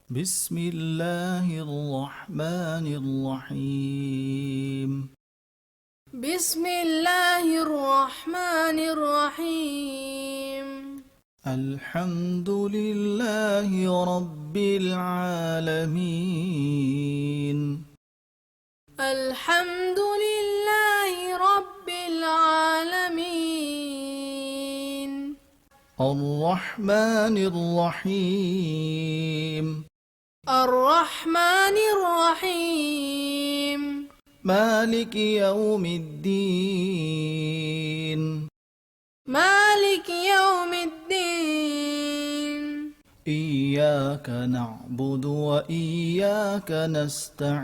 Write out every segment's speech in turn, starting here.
بسم الله الرحمن الرحيم. بسم الله الرحمن الرحيم. الحمد لله رب العالمين. الحمد لله رب العالمين. الرحمن الرحيم. الرحمن الرحيم. مالك يوم الدين. مالك يوم الدين. إياك نعبد وإياك نستعين.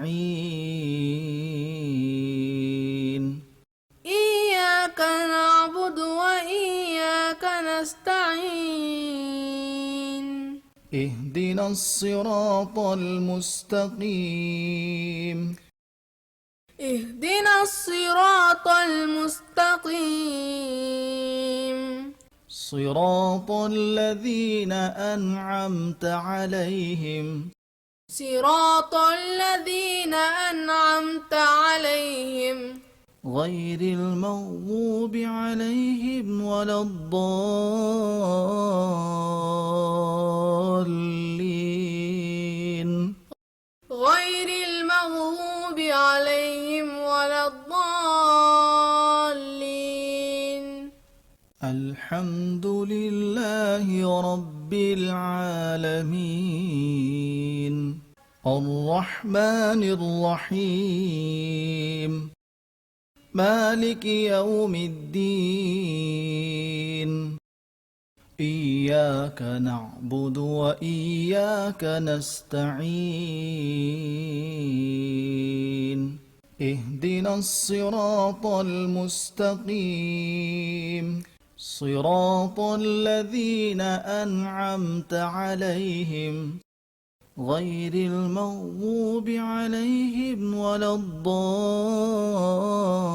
إياك نعبد وإياك نستعين. اهدنا الصراط المستقيم. اهدنا الصراط المستقيم. صراط الذين أنعمت عليهم. صراط الذين أنعمت عليهم غير المغضوب عليهم ولا الضالين. غير المغضوب عليهم ولا الضالين. الحمد لله رب العالمين. الرحمن الرحيم. مالك يوم الدين. إياك نعبد وإياك نستعين. اهدنا الصراط المستقيم. صراط الذين أنعمت عليهم غير المغضوب عليهم ولا الضالين.